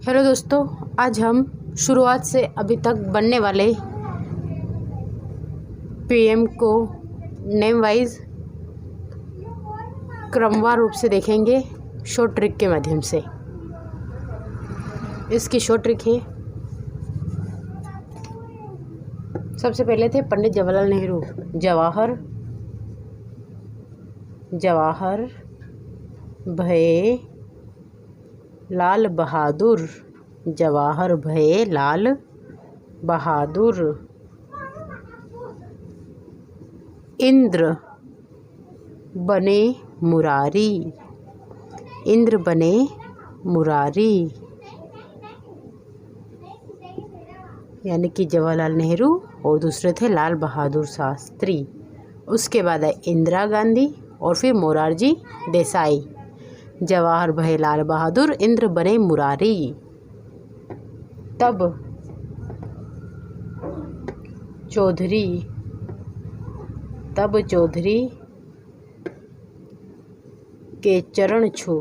Hello दोस्तों, आज हम शुरुआत से अभी तक बनने वाले पीएम को नेम वाइज क्रमवार रूप से देखेंगे शॉर्ट ट्रिक के माध्यम से। इसकी शॉर्ट ट्रिक है, सबसे पहले थे पंडित जवाहरलाल नेहरू। जवाहर भये लाल बहादुर। जवाहर भये लाल बहादुर। इंद्र बने मुरारी। इंद्र बने मुरारी, यानी कि जवाहरलाल नेहरू और दूसरे थे लाल बहादुर शास्त्री। उसके बाद है इंदिरा गांधी और फिर मोरारजी देसाई। जवाहर भये लाल बहादुर, इंद्र बने मुरारी। तब चौधरी के चरण छू।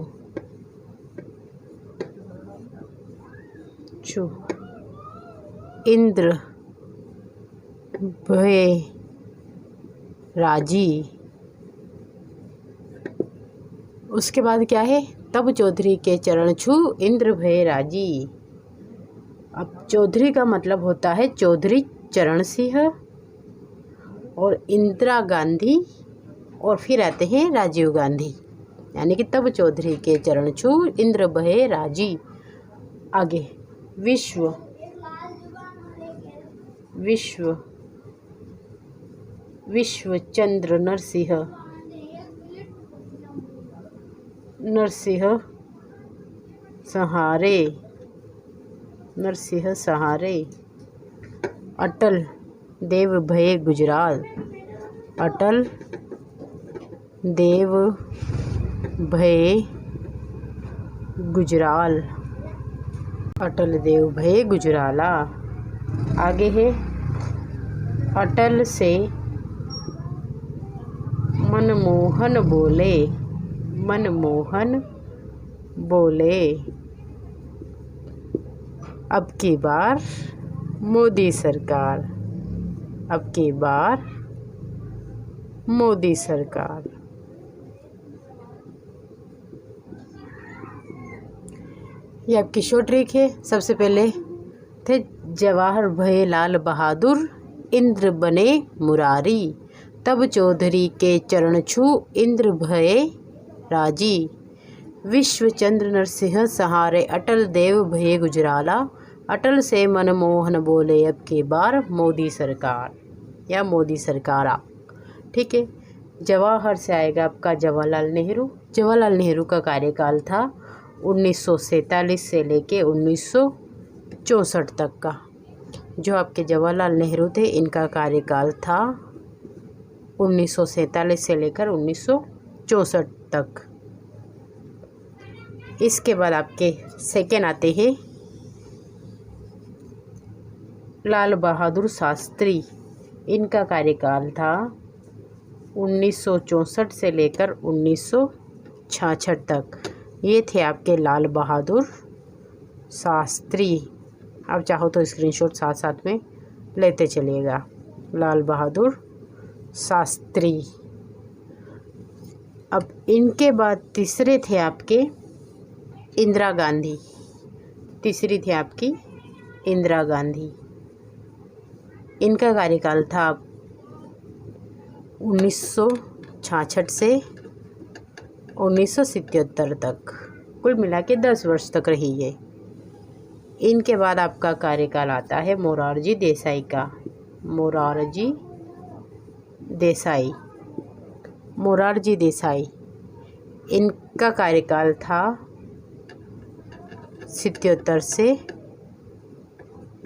इंद्र भये राजी। उसके बाद क्या है, तब चौधरी के चरण छू इंद्र भये राजी। अब चौधरी का मतलब होता है चौधरी चरण सिंह और इंदिरा गांधी और फिर आते हैं राजीव गांधी, यानी कि तब चौधरी के चरण छू इंद्र भये राजी। आगे विश्वचंद्र नरसिंह सहारे। अटल देव भये गुजराल। अटल देव भये गुजराल। अटल देव भये गुजराला। आगे है अटल से मनमोहन बोले। मनमोहन बोले, अब की बार मोदी सरकार। अब की बार मोदी सरकार। ये आपकी शॉर्ट ट्रिक है। सबसे पहले थे जवाहर भये लाल बहादुर, इंद्र बने मुरारी। तब चौधरी के चरण छू इंद्र भये राजी। विश्वचंद्र नरसिंह सहारे, अटल देव भये गुजराला। अटल से मनमोहन बोले, अब की बार मोदी सरकार या मोदी सरकारा। ठीक है। जवाहर से आएगा आपका जवाहरलाल नेहरू। जवाहरलाल नेहरू का कार्यकाल था 1947 से लेके 1964 तक का। जो आपके जवाहरलाल नेहरू थे, इनका कार्यकाल था 1947 से लेकर 1964 तक। इसके बाद आपके सेकेंड आते हैं लाल बहादुर शास्त्री। इनका कार्यकाल था 1964 से लेकर 1966 तक। ये थे आपके लाल बहादुर शास्त्री। आप चाहो तो स्क्रीनशॉट साथ साथ में लेते चलिएगा। लाल बहादुर शास्त्री। अब इनके बाद तीसरे थे आपके इंदिरा गांधी। तीसरी थी आपकी इंदिरा गांधी। इनका कार्यकाल था 1966 से 1977 तक, कुल मिला के 10 वर्ष तक रही है। इनके बाद आपका कार्यकाल आता है मोरारजी देसाई का। मोरारजी देसाई। इनका कार्यकाल था 77 से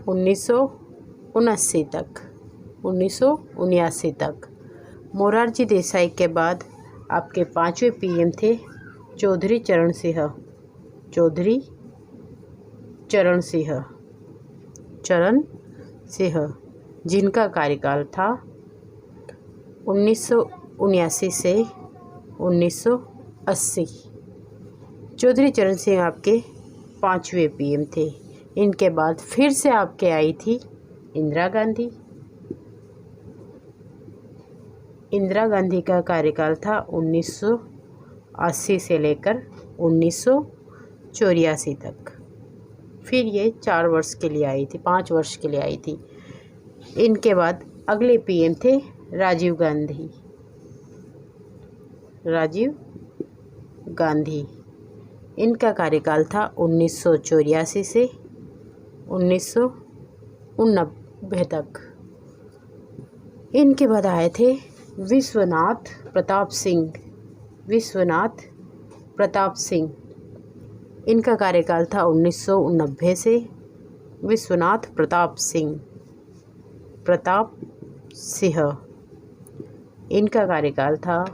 1979 तक। मोरारजी देसाई के बाद आपके पांचवें पीएम थे चौधरी चरण सिंह, जिनका कार्यकाल था 1979 से 1980। चौधरी चरण सिंह आपके 5वें पीएम थे। इनके बाद फिर से आपके आई थी इंदिरा गांधी। इंदिरा गांधी का कार्यकाल था 1980 से लेकर 1984 तक। फिर ये 4 वर्ष के लिए आई थी, 5 वर्ष के लिए आई थी। इनके बाद अगले पीएम थे राजीव गांधी। राजीव गांधी, इनका कार्यकाल था 1984 से 1989 तक। इनके बाद आए थे विश्वनाथ प्रताप सिंह। विश्वनाथ प्रताप सिंह, इनका कार्यकाल था 1990 से। विश्वनाथ प्रताप सिंह, प्रताप सिंह, इनका कार्यकाल था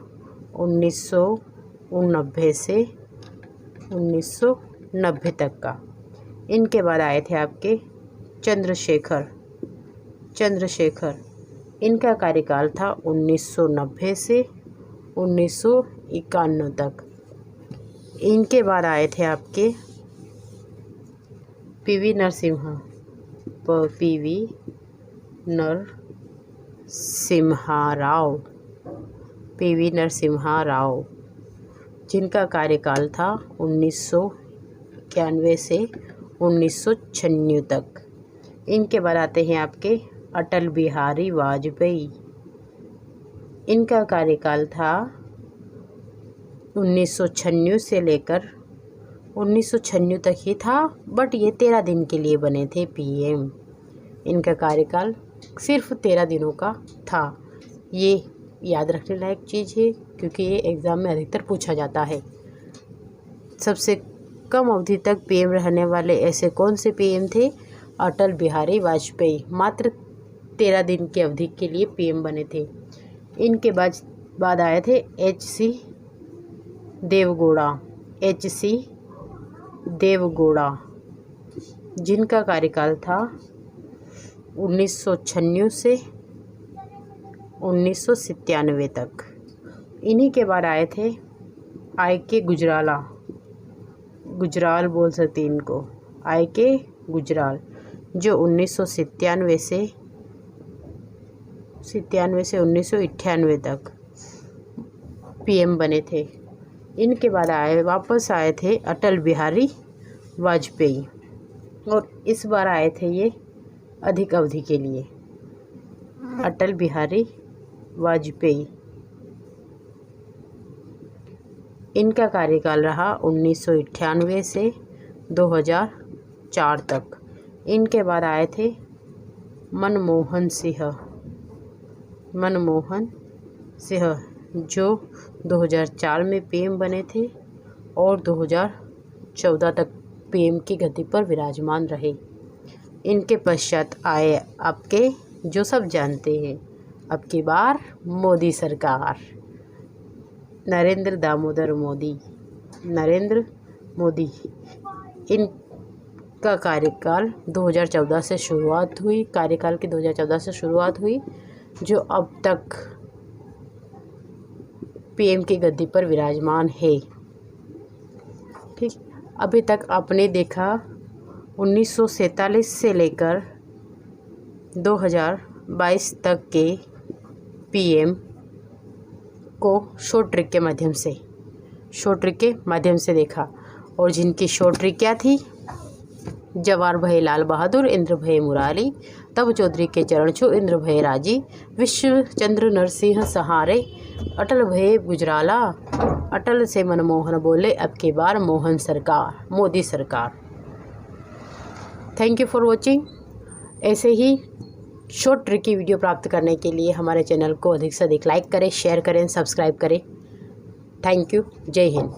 1990 से 1990 तक का। इनके बाद आए थे आपके चंद्रशेखर। चंद्रशेखर, इनका कार्यकाल था 1990 से 1991 तक। इनके बाद आए थे आपके PV Narasimha. PV Narasimha Rao. PV Narasimha Rao, जिनका कार्यकाल था 1991 से 1996 तक। इनके बाद आते हैं आपके अटल बिहारी वाजपेयी। इनका कार्यकाल था 1996 से लेकर 1996 तक ही था, बट ये 13 दिन के लिए बने थे पीएम। इनका कार्यकाल सिर्फ 13 दिनों का था। ये याद रखने लायक चीज़ है क्योंकि ये एग्ज़ाम में अधिकतर पूछा जाता है। सबसे कम अवधि तक पीएम रहने वाले ऐसे कौन से पीएम थे? अटल बिहारी वाजपेयी मात्र 13 दिन की अवधि के लिए पीएम बने थे। इनके बाद आए थे H.C. देवगौड़ा। H.C. देवगौड़ा, जिनका कार्यकाल था 1996 से 1997 तक। इन्हीं के बाद आए थे I.K. गुजराला। गुजराल बोल सकते इनको, I.K. गुजराल, जो 1997 से 1998 तक पीएम बने थे। इनके बाद वापस आए थे अटल बिहारी वाजपेयी, और इस बार आए थे ये अधिक अवधि के लिए। अटल बिहारी वाजपेयी, इनका कार्यकाल रहा 1998 से 2004 तक। इनके बाद आए थे मनमोहन सिंह। मनमोहन सिंह, जो 2004 में पीएम बने थे और 2014 तक पीएम की गद्दी पर विराजमान रहे। इनके पश्चात आए आपके, जो सब जानते हैं, अब की बार मोदी सरकार। नरेंद्र दामोदर मोदी। नरेंद्र मोदी, इनका कार्यकाल 2014 से शुरुआत हुई। कार्यकाल की 2014 से शुरुआत हुई, जो अब तक पीएम की गद्दी पर विराजमान है। ठीक, अभी तक आपने देखा 1947 से लेकर 2022 तक के पीएम को शॉर्ट ट्रिक के माध्यम से देखा, और जिनकी शॉर्ट ट्रिक क्या थी? जवाहर भये लाल बहादुर, इंद्र भये मुरारी, तब चौधरी के चरण छू, इंद्र भये राजी, विश्व चंद्र नरसिंह सहारे, अटल भये गुजराला, अटल से मनमोहन बोले, अब की बार मोहन सरकार, मोदी सरकार। Thank you for watching. ऐसे ही शॉर्ट ट्रिक की वीडियो प्राप्त करने के लिए हमारे चैनल को अधिक से अधिक लाइक करें, शेयर करें, सब्सक्राइब करें। Thank you. जय हिंद।